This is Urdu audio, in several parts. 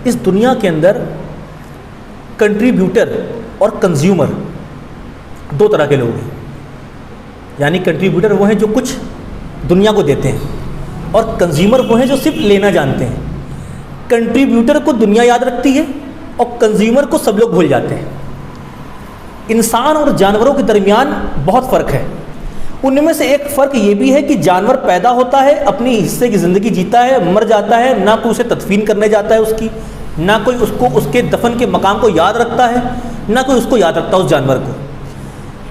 اس دنیا کے اندر کنٹریبیوٹر اور کنزیومر دو طرح کے لوگ ہیں. یعنی کنٹریبیوٹر وہ ہیں جو کچھ دنیا کو دیتے ہیں, اور کنزیومر وہ ہیں جو صرف لینا جانتے ہیں. کنٹریبیوٹر کو دنیا یاد رکھتی ہے اور کنزیومر کو سب لوگ بھول جاتے ہیں. انسان اور جانوروں کے درمیان بہت فرق ہے. ان میں سے ایک فرق یہ بھی ہے کہ جانور پیدا ہوتا ہے, اپنی حصے کی زندگی جیتا ہے, مر جاتا ہے, نہ کوئی اسے تدفین کرنے جاتا ہے اس کی, نہ کوئی اس کو اس کے دفن کے مقام کو یاد رکھتا ہے, نہ کوئی اس کو یاد رکھتا اس جانور کو.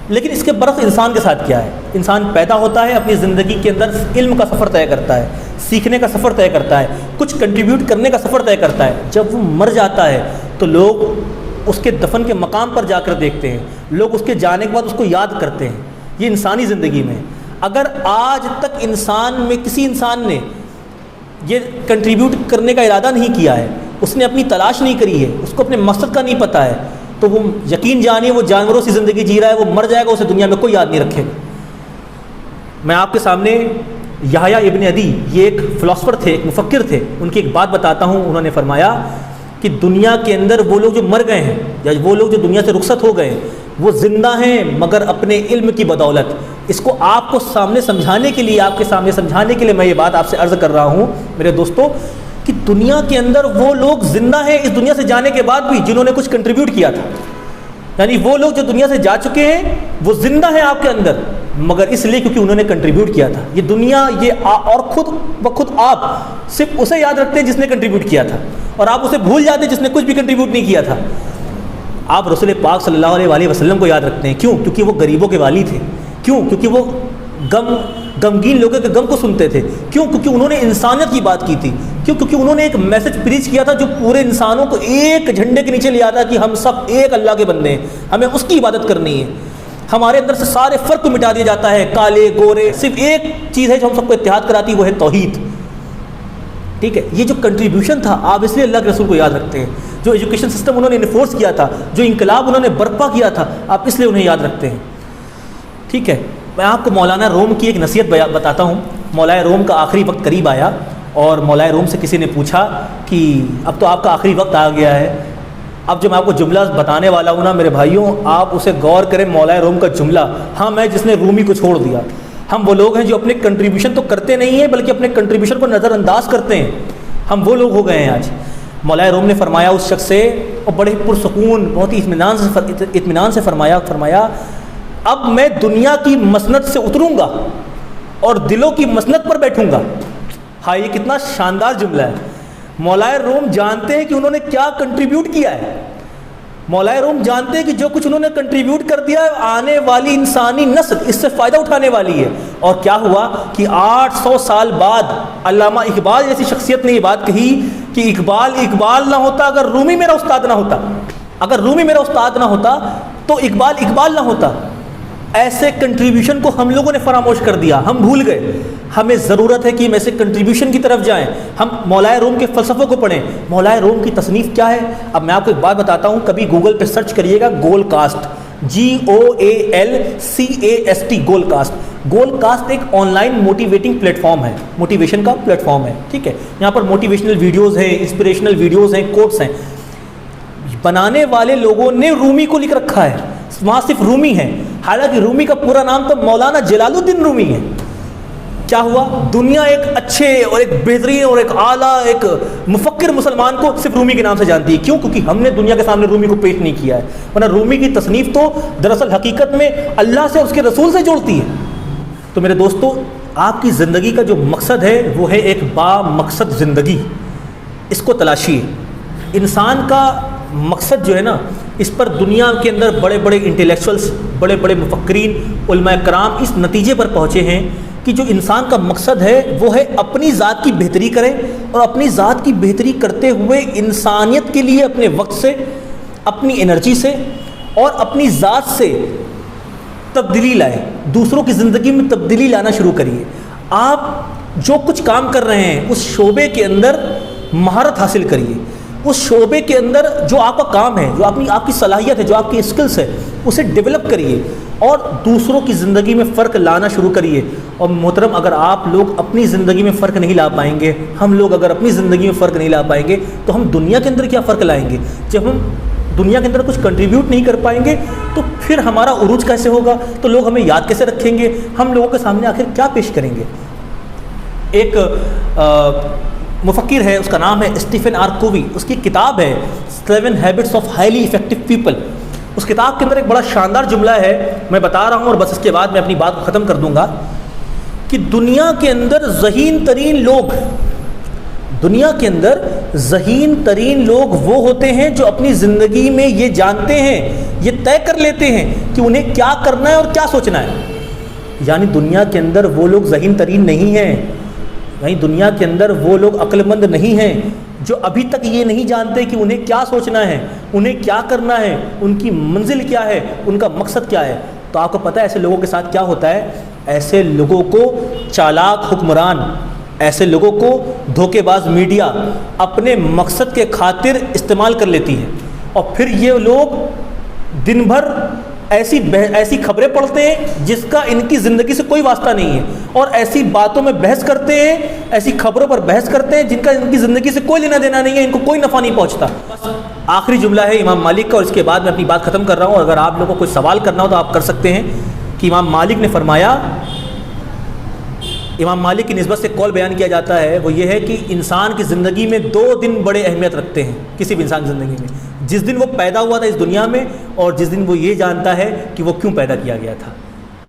لیکن اس کے برعکس انسان کے ساتھ کیا ہے؟ انسان پیدا ہوتا ہے, اپنی زندگی کے اندر علم کا سفر طے کرتا ہے, سیکھنے کا سفر طے کرتا ہے, کچھ کنٹریبیوٹ کرنے کا سفر طے کرتا ہے. جب وہ مر جاتا ہے تو لوگ اس کے دفن کے مقام پر جا کر دیکھتے ہیں, لوگ اس کے جانے کے بعد اس کو یاد کرتے ہیں. یہ انسانی زندگی میں. اگر آج تک انسان میں کسی انسان نے یہ کنٹریبیوٹ کرنے کا ارادہ نہیں کیا ہے, اس نے اپنی تلاش نہیں کری ہے, اس کو اپنے مقصد کا نہیں پتہ ہے, تو وہ یقین جانیے وہ جانوروں سی زندگی جی رہا ہے, وہ مر جائے گا, اسے دنیا میں کوئی یاد نہیں رکھے گا. میں آپ کے سامنے یحییٰ ابن عدی, یہ ایک فلاسفر تھے, ایک مفکر تھے, ان کی ایک بات بتاتا ہوں. انہوں نے فرمایا کہ دنیا کے اندر وہ لوگ جو مر گئے ہیں, یا وہ لوگ جو دنیا سے رخصت ہو گئے ہیں, وہ زندہ ہیں مگر اپنے علم کی بدولت. اس کو آپ کو سامنے سمجھانے کے لیے, آپ کے سامنے سمجھانے کے لیے میں یہ بات آپ سے عرض کر رہا ہوں میرے دوستو, کہ دنیا کے اندر وہ لوگ زندہ ہیں اس دنیا سے جانے کے بعد بھی جنہوں نے کچھ کنٹریبیوٹ کیا تھا. یعنی وہ لوگ جو دنیا سے جا چکے ہیں وہ زندہ ہیں آپ کے اندر, مگر اس لیے کیونکہ انہوں نے کنٹریبیوٹ کیا تھا. یہ دنیا یہ اور خود بخود آپ صرف اسے یاد رکھتے ہیں جس نے کنٹریبیوٹ کیا تھا, اور آپ اسے بھول جاتے ہیں جس نے کچھ بھی کنٹریبیوٹ نہیں کیا تھا. آپ رسول پاک صلی اللہ علیہ وسلم کو یاد رکھتے ہیں. کیوں؟ کیونکہ وہ غریبوں کے والی تھے. کیوں؟ کیونکہ وہ غمگین لوگوں کے غم کو سنتے تھے. کیوں؟ کیونکہ انہوں نے انسانیت کی بات کی تھی. کیوں؟ کیونکہ انہوں نے ایک میسج پریچ کیا تھا جو پورے انسانوں کو ایک جھنڈے کے نیچے لے آتا کہ ہم سب ایک اللہ کے بندے ہیں, ہمیں اس کی عبادت کرنی ہے. ہمارے اندر سے سارے فرق کو مٹا دیا جاتا ہے, کالے گورے, صرف ایک چیز ہے جو ہم سب کو اتحاد کراتی, وہ ہے توحید. ٹھیک ہے, یہ جو کنٹریبیوشن تھا آپ اس لیے اللہ کے رسول کو یاد رکھتے ہیں. جو ایجوکیشن سسٹم انہوں نے انفورس کیا تھا, جو انقلاب انہوں نے برپا کیا تھا, آپ اس لیے انہیں یاد رکھتے ہیں. ٹھیک ہے, میں آپ کو مولانا روم کی ایک نصیحت بتاتا ہوں. مولانا روم کا آخری وقت قریب آیا, اور مولانا روم سے کسی نے پوچھا کہ اب تو آپ کا آخری وقت آ گیا ہے, اب جو میں آپ کو جملہ بتانے والا ہوں نا میرے بھائیوں, آپ اسے غور کریں. مولانا روم کا جملہ, ہاں میں جس نے رومی کو چھوڑ دیا. ہم وہ لوگ ہیں جو اپنے کنٹریبیوشن تو کرتے نہیں ہیں بلکہ اپنے کنٹریبیوشن کو نظر انداز کرتے ہیں. ہم وہ لوگ ہو گئے ہیں آج. مولانا روم نے فرمایا اس شخص سے, اور بڑے پرسکون بہت ہی اطمینان سے فرمایا اب میں دنیا کی مسند سے اتروں گا اور دلوں کی مسند پر بیٹھوں گا. ہاں, یہ کتنا شاندار جملہ ہے. مولانا روم جانتے ہیں کہ انہوں نے کیا کنٹریبیوٹ کیا ہے. مولانا روم جانتے ہیں کہ جو کچھ انہوں نے کنٹریبیوٹ کر دیا ہے آنے والی انسانی نسل اس سے فائدہ اٹھانے والی ہے. اور کیا ہوا کہ 800 سال بعد علامہ اقبال جیسی شخصیت نے یہ بات کہی کہ اقبال نہ ہوتا اگر رومی میرا استاد نہ ہوتا, اگر رومی میرا استاد نہ ہوتا تو اقبال نہ ہوتا. ایسے کنٹریبیوشن کو ہم لوگوں نے فراموش کر دیا, ہم بھول گئے. ہمیں ضرورت ہے کہ ہم ایسے کنٹریبیوشن کی طرف جائیں, ہم مولانا روم کے فلسفوں کو پڑھیں. مولانا روم کی تصنیف کیا ہے؟ اب میں آپ کو ایک بات بتاتا ہوں, کبھی گوگل پہ سرچ کریے گا گول کاسٹ, GOALCAST, گول کاسٹ. گول کاسٹ ایک on line motivating plate form ہے, موٹیویشن کا پلیٹ فارم ہے. ٹھیک ہے, یہاں پر موٹیویشنل ویڈیوز ہیں, انسپریشنل ویڈیوز ہیں, کوٹس ہیں. بنانے والے لوگوں نے رومی کو لکھ رکھا ہے, وہاں صرف رومی ہے, حالانکہ رومی کا پورا نام تو مولانا جلال الدین رومی ہے. کیا ہوا؟ دنیا ایک اچھے اور ایک بہترین اور ایک اعلیٰ ایک مفکر مسلمان کو صرف رومی کے نام سے جانتی ہے. کیوں؟ کیونکہ ہم نے دنیا کے سامنے رومی کو پیش نہیں کیا ہے, ورنہ رومی کی تصنیف تو دراصل حقیقت میں اللہ سے اور اس کے رسول سے جوڑتی ہے. تو میرے دوستو, آپ کی زندگی کا جو مقصد ہے وہ ہے ایک با مقصد زندگی. اس کو تلاشیے. انسان کا مقصد جو ہے نا, اس پر دنیا کے اندر بڑے بڑے انٹلیکچوئلس, بڑے بڑے مفکرین, علماء کرام اس نتیجے پر پہنچے ہیں کہ جو انسان کا مقصد ہے وہ ہے اپنی ذات کی بہتری کرے, اور اپنی ذات کی بہتری کرتے ہوئے انسانیت کے لیے اپنے وقت سے, اپنی انرجی سے اور اپنی ذات سے تبدیلی لائے. دوسروں کی زندگی میں تبدیلی لانا شروع کریے. آپ جو کچھ کام کر رہے ہیں اس شعبے کے اندر مہارت حاصل کریے. اس شعبے کے اندر جو آپ کا کام ہے، جو آپ کی صلاحیت ہے، جو آپ کی اسکلس ہے، اسے ڈیولپ کریے اور دوسروں کی زندگی میں فرق لانا شروع کریے۔ اور محترم، اگر آپ لوگ اپنی زندگی میں فرق نہیں لا پائیں گے، ہم لوگ اگر اپنی زندگی میں فرق نہیں لا پائیں گے تو ہم دنیا کے اندر کیا فرق لائیں گے؟ جب ہم دنیا کے اندر کچھ کنٹریبیوٹ نہیں کر پائیں گے تو پھر ہمارا عروج کیسے ہوگا؟ تو لوگ ہمیں یاد کیسے رکھیں گے؟ ہم لوگوں کے سامنے آخر کیا پیش کریں گے؟ ایک مفکر ہے، اس کا نام ہے اسٹیفن آر کووی، اس کی کتاب ہے 7 habits of highly effective people. اس کتاب کے اندر ایک بڑا شاندار جملہ ہے، میں بتا رہا ہوں اور بس اس کے بعد میں اپنی بات کو ختم کر دوں گا، کہ دنیا کے اندر ذہین ترین لوگ وہ ہوتے ہیں جو اپنی زندگی میں یہ جانتے ہیں، یہ طے کر لیتے ہیں کہ انہیں کیا کرنا ہے اور کیا سوچنا ہے۔ یعنی دنیا کے اندر وہ لوگ ذہین ترین نہیں ہیں، یعنی دنیا کے اندر وہ لوگ عقل مند نہیں ہیں جو ابھی تک یہ نہیں جانتے کہ انہیں کیا سوچنا ہے، انہیں کیا کرنا ہے، ان کی منزل کیا ہے، ان کا مقصد کیا ہے۔ تو آپ کو پتہ ہے ایسے لوگوں کے ساتھ کیا ہوتا ہے؟ ایسے لوگوں کو چالاک حکمران، ایسے لوگوں کو دھوکے باز میڈیا اپنے مقصد کے خاطر استعمال کر لیتی ہے، اور پھر یہ لوگ دن بھر ایسی خبریں پڑھتے ہیں جس کا ان کی زندگی سے کوئی واسطہ نہیں ہے، اور ایسی باتوں میں بحث کرتے ہیں، ایسی خبروں پر بحث کرتے ہیں جن کا ان کی زندگی سے کوئی لینا دینا نہیں ہے، ان کو کوئی نفع نہیں پہنچتا۔ آخری جملہ ہے امام مالک کا، اور اس کے بعد میں اپنی بات ختم کر رہا ہوں۔ اگر آپ لوگوں کو کوئی سوال کرنا ہو تو آپ کر سکتے ہیں، کہ امام مالک نے فرمایا، امام مالک کی نسبت سے قول بیان کیا جاتا ہے، وہ یہ ہے کہ انسان کی زندگی میں 2 دن بڑے اہمیت رکھتے ہیں، کسی بھی انسان کی زندگی میں، جس دن وہ پیدا ہوا تھا اس دنیا میں، اور جس دن وہ یہ جانتا ہے کہ وہ کیوں پیدا کیا گیا تھا۔